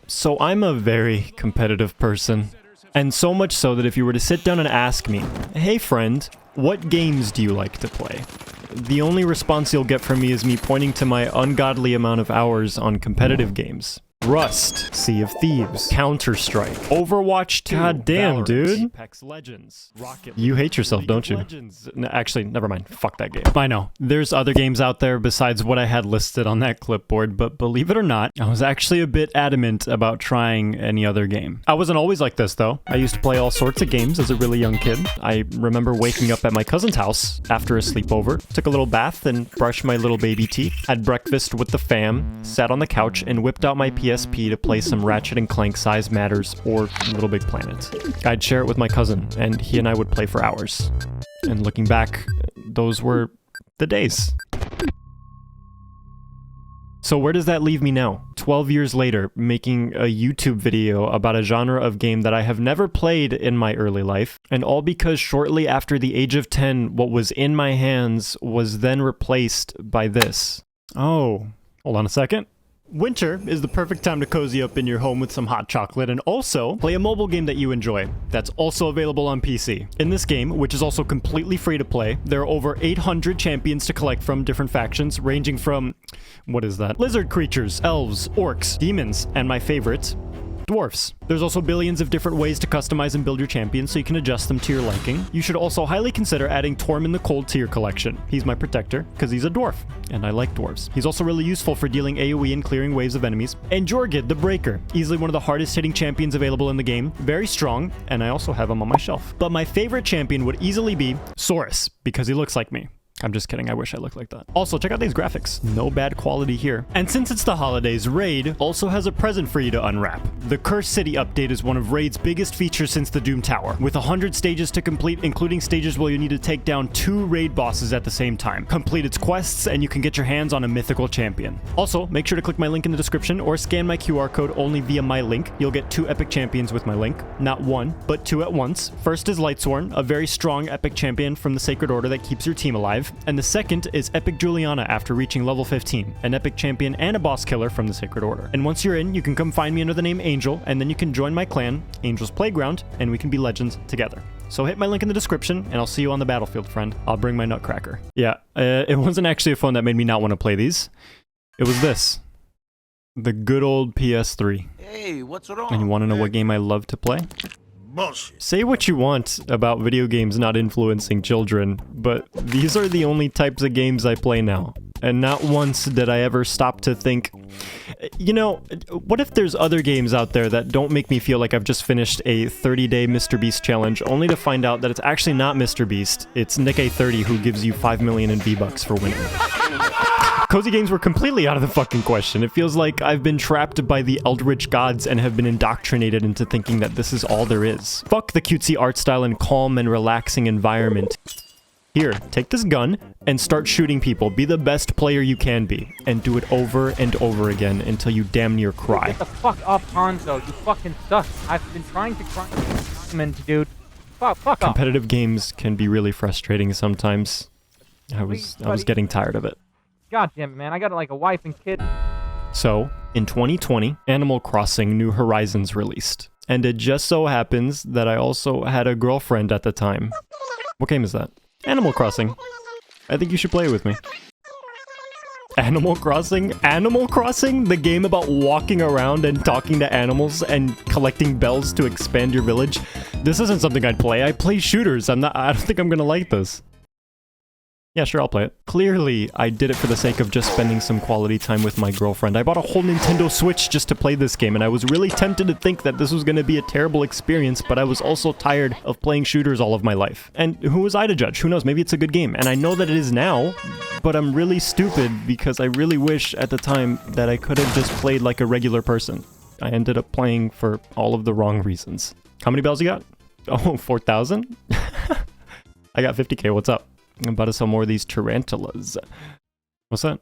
So I'm a very competitive person. And so much so that if you were to sit down and ask me, hey friend, what games do you like to play? The only response you'll get from me is me pointing to my ungodly amount of hours on competitive games. Rust, Sea of Thieves, Counter-Strike, Overwatch 2, God damn, Valorant, dude. Apex Legends, Rocket League, you hate yourself, League don't you? Legends. Actually, never mind. Fuck that game. I know. There's other games out there besides what I had listed on that clipboard, but believe it or not, I was actually a bit adamant about trying any other game. I wasn't always like this, though. I used to play all sorts of games as a really young kid. I remember waking up at my cousin's house after a sleepover, took a little bath and brushed my little baby teeth, had breakfast with the fam, sat on the couch, and whipped out my PSP to play some Ratchet & Clank Size Matters or Little Big Planet. I'd share it with my cousin, and he and I would play for hours. And looking back, those were the days. So where does that leave me now? 12 years later, making a YouTube video about a genre of game that I have never played in my early life, and all because shortly after the age of 10, what was in my hands was then replaced by this. Oh, hold on a second. Winter is the perfect time to cozy up in your home with some hot chocolate and also play a mobile game that you enjoy. That's also available on PC. In this game, which is also completely free to play, there are over 800 champions to collect from different factions, ranging from, what is that? Lizard creatures, elves, orcs, demons, and my favorite, dwarfs. There's also billions of different ways to customize and build your champions so you can adjust them to your liking. You should also highly consider adding Tormund the Cold to your collection. He's my protector because he's a dwarf and I like dwarves. He's also really useful for dealing AoE and clearing waves of enemies. And Jorgid the Breaker, easily one of the hardest hitting champions available in the game, very strong, and I also have him on my shelf. But my favorite champion would easily be Saurus because he looks like me. I'm just kidding, I wish I looked like that. Also, check out these graphics. No bad quality here. And since it's the holidays, Raid also has a present for you to unwrap. The Cursed City update is one of Raid's biggest features since the Doom Tower, with 100 stages to complete, including stages where you need to take down 2 Raid bosses at the same time. Complete its quests, and you can get your hands on a mythical champion. Also, make sure to click my link in the description or scan my QR code only via my link. You'll get 2 epic champions with my link. Not 1, but 2 at once. First is Lightsworn, a very strong epic champion from the Sacred Order that keeps your team alive. And the second is Epic Juliana after reaching level 15, an epic champion and a boss killer from the Sacred Order. And once you're in, you can come find me under the name Angel, and then you can join my clan, Angel's Playground, and we can be legends together. So hit my link in the description, and I'll see you on the battlefield, friend. I'll bring my nutcracker. Yeah, it wasn't actually a phone that made me not want to play these. It was this. The good old PS3. Hey, what's wrong? And you want to know what game I love to play? Bullshit. Say what you want about video games not influencing children, but these are the only types of games I play now. And not once did I ever stop to think, you know, what if there's other games out there that don't make me feel like I've just finished a 30-day Mr. Beast challenge, only to find out that it's actually not Mr. Beast, it's Nick-A30 who gives you 5 million in V-Bucks for winning. Cozy games were completely out of the fucking question. It feels like I've been trapped by the eldritch gods and have been indoctrinated into thinking that this is all there is. Fuck the cutesy art style and calm and relaxing environment. Here, take this gun and start shooting people. Be the best player you can be. And do it over and over again until you damn near cry. Get the fuck up, Hanzo. You fucking suck. I've been trying to cry, dude. Fuck off. Competitive games can be really frustrating sometimes. I was getting tired of it. God damn it, man. I got like a wife and kid. So, in 2020, Animal Crossing New Horizons released. And it just so happens that I also had a girlfriend at the time. What game is that? Animal Crossing. I think you should play it with me. Animal Crossing? Animal Crossing? The game about walking around and talking to animals and collecting bells to expand your village? This isn't something I'd play. I play shooters. I don't think I'm gonna like this. Yeah, sure, I'll play it. Clearly, I did it for the sake of just spending some quality time with my girlfriend. I bought a whole Nintendo Switch just to play this game, and I was really tempted to think that this was going to be a terrible experience, but I was also tired of playing shooters all of my life. And who was I to judge? Who knows? Maybe it's a good game. And I know that it is now, but I'm really stupid because I really wish at the time that I could have just played like a regular person. I ended up playing for all of the wrong reasons. How many bells you got? Oh, 4,000? I got 50k. What's up? I'm about to sell more of these tarantulas. What's that?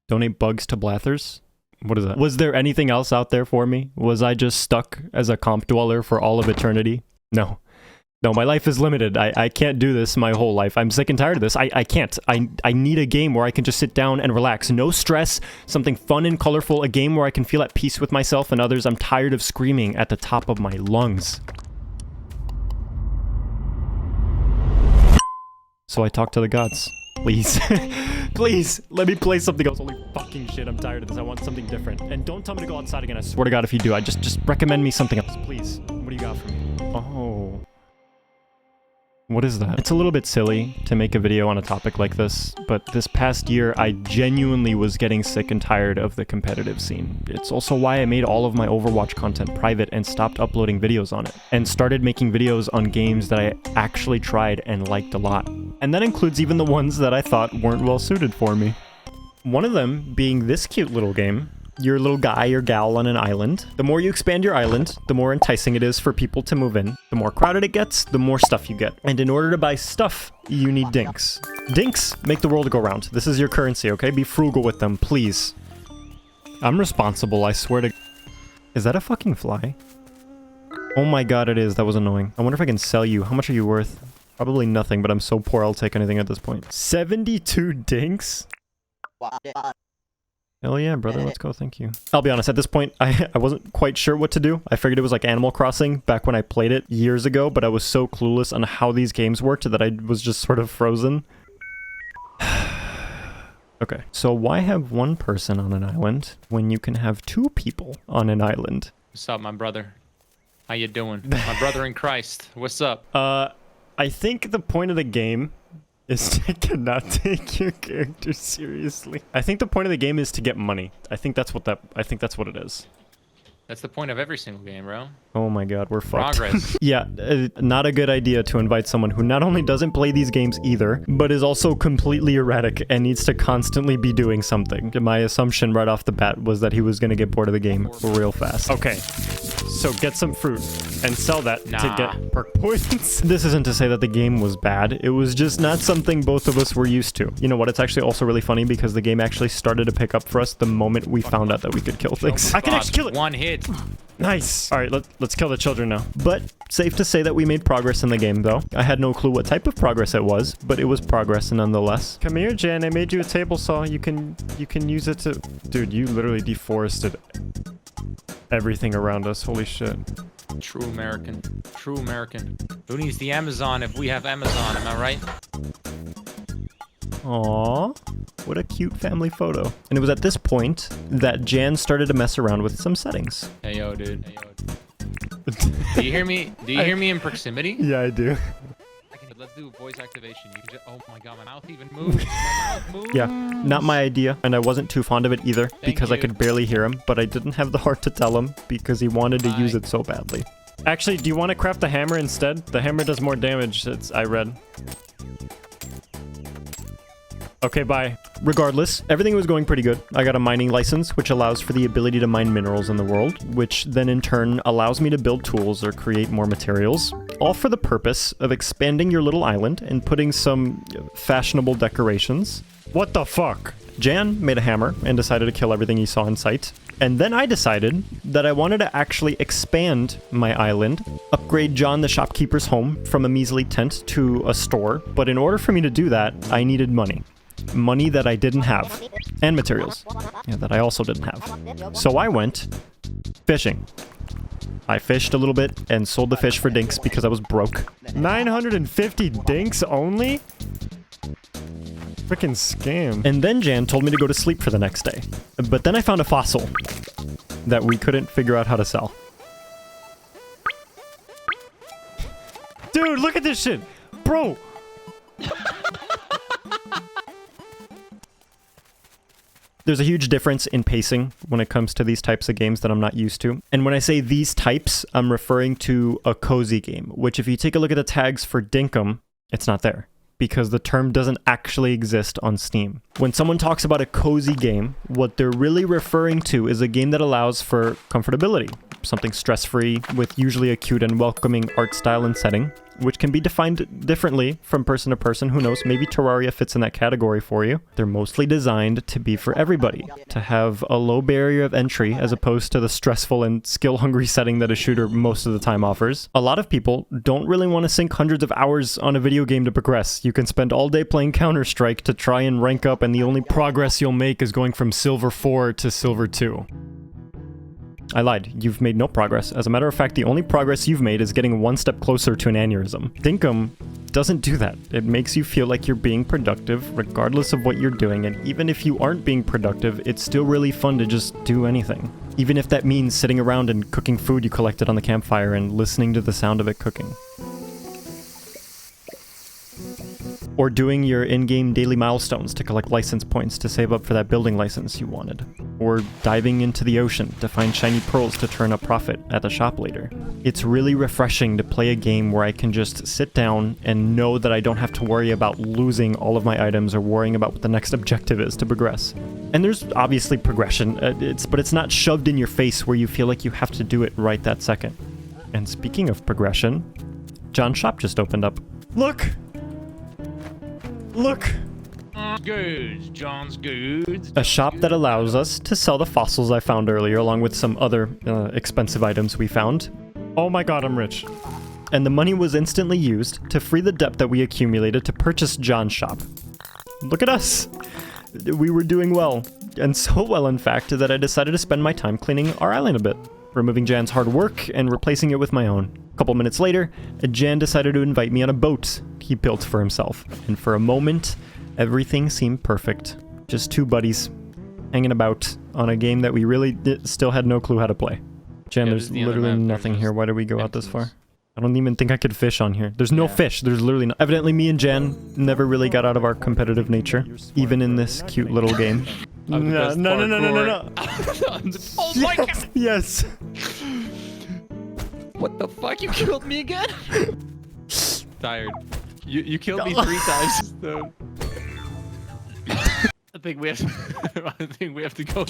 Donate bugs to Blathers? What is that? Was there anything else out there for me? Was I just stuck as a comp dweller for all of eternity? No. No, my life is limited. I can't do this my whole life. I'm sick and tired of this. I can't. I need a game where I can just sit down and relax. No stress, something fun and colorful, a game where I can feel at peace with myself and others. I'm tired of screaming at the top of my lungs. So I talked to the gods. Please. Please, let me play something else. Holy fucking shit, I'm tired of this. I want something different. And don't tell me to go outside again. I swear to God, if you do, just recommend me something else, please. What do you got for me? Oh. What is that? It's a little bit silly to make a video on a topic like this, but this past year, I genuinely was getting sick and tired of the competitive scene. It's also why I made all of my Overwatch content private and stopped uploading videos on it, and started making videos on games that I actually tried and liked a lot. And that includes even the ones that I thought weren't well suited for me. One of them being this cute little game. You're a little guy or gal on an island. The more you expand your island, the more enticing it is for people to move in. The more crowded it gets, the more stuff you get. And in order to buy stuff, you need dinks. Dinks make the world go round. This is your currency, okay? Be frugal with them, please. I'm responsible, I swear to... Is that a fucking fly? Oh my god, it is. That was annoying. I wonder if I can sell you. How much are you worth? Probably nothing, but I'm so poor I'll take anything at this point. 72 dinks? Hell yeah, brother, let's go, thank you. I'll be honest, at this point, I wasn't quite sure what to do. I figured it was like Animal Crossing back when I played it years ago, but I was so clueless on how these games worked that I was just sort of frozen. Okay, so why have one person on an island when you can have two people on an island? What's up, my brother? How you doing? My brother in Christ. What's up? I think the point of the game is to not take your character seriously. I think the point of the game is to get money. I think that's what it is. That's the point of every single game, bro. Oh my god, we're fucked. Progress. Yeah, not a good idea to invite someone who not only doesn't play these games either, but is also completely erratic and needs to constantly be doing something. My assumption right off the bat was that he was going to get bored of the game real fast. Okay, so get some fruit and sell that to get perk points. This isn't to say that the game was bad. It was just not something both of us were used to. You know what? It's actually also really funny because the game actually started to pick up for us the moment we found out that we could kill things. I can actually kill it! One hit. Nice. All right, let's kill the children now. But safe to say that we made progress in the game, though. I had no clue what type of progress it was, but it was progress nonetheless. Come here, Jan. I made you a table saw. You can use it to... Dude, you literally deforested everything around us. Holy shit. True American. True American. Who needs the Amazon if we have Amazon? Am I right? Aww, what a cute family photo. And it was at this point that Jan started to mess around with some settings. Hey yo, dude. Hey, yo, dude. Do you hear me? Do you hear me in proximity? Yeah, I do. Let's do voice activation. You can just, oh my god, my mouth even moves. My mouth moves. Yeah, not my idea, and I wasn't too fond of it either because I could barely hear him, but I didn't have the heart to tell him because he wanted to use it so badly. Actually, do you want to craft the hammer instead? The hammer does more damage, I read. Okay, bye. Regardless, everything was going pretty good. I got a mining license, which allows for the ability to mine minerals in the world, which then in turn allows me to build tools or create more materials, all for the purpose of expanding your little island and putting some fashionable decorations. What the fuck? Jan made a hammer and decided to kill everything he saw in sight. And then I decided that I wanted to actually expand my island, upgrade John the shopkeeper's home from a measly tent to a store, but in order for me to do that, I needed money. Money that I didn't have, and materials that I also didn't have. So I went fishing. I fished a little bit and sold the fish for dinks because I was broke. 950 dinks only? Freaking scam. And then Jan told me to go to sleep for the next day. But then I found a fossil that we couldn't figure out how to sell. Dude, look at this shit! Bro! There's a huge difference in pacing when it comes to these types of games that I'm not used to. And when I say these types, I'm referring to a cozy game, which if you take a look at the tags for Dinkum, it's not there because the term doesn't actually exist on Steam. When someone talks about a cozy game, what they're really referring to is a game that allows for comfortability, something stress-free with usually a cute and welcoming art style and setting, which can be defined differently from person to person. Who knows, maybe Terraria fits in that category for you. They're mostly designed to be for everybody, to have a low barrier of entry as opposed to the stressful and skill-hungry setting that a shooter most of the time offers. A lot of people don't really want to sink hundreds of hours on a video game to progress. You can spend all day playing Counter-Strike to try and rank up, and the only progress you'll make is going from Silver 4 to Silver 2. I lied. You've made no progress. As a matter of fact, the only progress you've made is getting one step closer to an aneurysm. Dinkum doesn't do that. It makes you feel like you're being productive regardless of what you're doing, and even if you aren't being productive, it's still really fun to just do anything. Even if that means sitting around and cooking food you collected on the campfire and listening to the sound of it cooking. Or doing your in-game daily milestones to collect license points to save up for that building license you wanted. Or diving into the ocean to find shiny pearls to turn a profit at the shop later. It's really refreshing to play a game where I can just sit down and know that I don't have to worry about losing all of my items or worrying about what the next objective is to progress. And there's obviously progression, but it's not shoved in your face where you feel like you have to do it right that second. And speaking of progression, John's shop just opened up. Look! Look! Goods, John's Goods. A shop that allows us to sell the fossils I found earlier, along with some other expensive items we found. Oh my god, I'm rich. And the money was instantly used to free the debt that we accumulated to purchase John's shop. Look at us! We were doing well. And so well, in fact, that I decided to spend my time cleaning our island a bit, removing Jan's hard work and replacing it with my own. A couple minutes later, Jan decided to invite me on a boat he built for himself. And for a moment, everything seemed perfect. Just two buddies hanging about on a game that we really still had no clue how to play. Jan, there's literally nothing here. Why did we go out this far? I don't even think I could fish on here. There's no fish. There's literally no... Evidently, me and Jan never really got out of our competitive nature, even in this cute little game. No. Oh my god! Yes. What the fuck? You killed me again? Tired. You killed me 3 times. So. I think we have to go.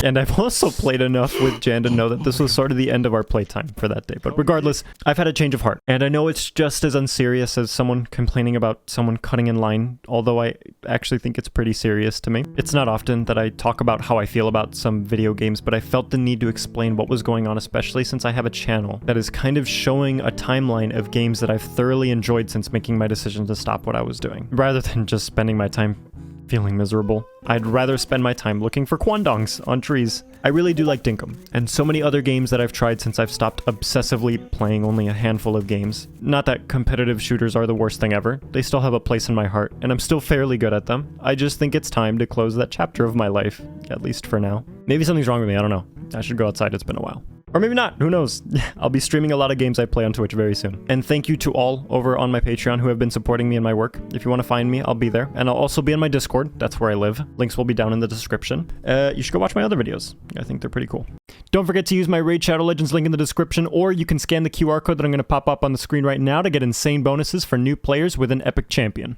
And I've also played enough with Jan to know that this was sort of the end of our playtime for that day. But regardless, I've had a change of heart. And I know it's just as unserious as someone complaining about someone cutting in line, although I actually think it's pretty serious to me. It's not often that I talk about how I feel about some video games, but I felt the need to explain what was going on, especially since I have a channel that is kind of showing a timeline of games that I've thoroughly enjoyed since making my decision to stop what I was doing, rather than just spending my time feeling miserable. I'd rather spend my time looking for quandongs on trees. I really do like Dinkum, and so many other games that I've tried since I've stopped obsessively playing only a handful of games. Not that competitive shooters are the worst thing ever. They still have a place in my heart, and I'm still fairly good at them. I just think it's time to close that chapter of my life, at least for now. Maybe something's wrong with me, I don't know. I should go outside, it's been a while. Or maybe not, who knows? I'll be streaming a lot of games I play on Twitch very soon. And thank you to all over on my Patreon who have been supporting me in my work. If you want to find me, I'll be there. And I'll also be on my Discord, that's where I live. Links will be down in the description. You should go watch my other videos. I think they're pretty cool. Don't forget to use my Raid Shadow Legends link in the description, or you can scan the QR code that I'm going to pop up on the screen right now to get insane bonuses for new players with an epic champion.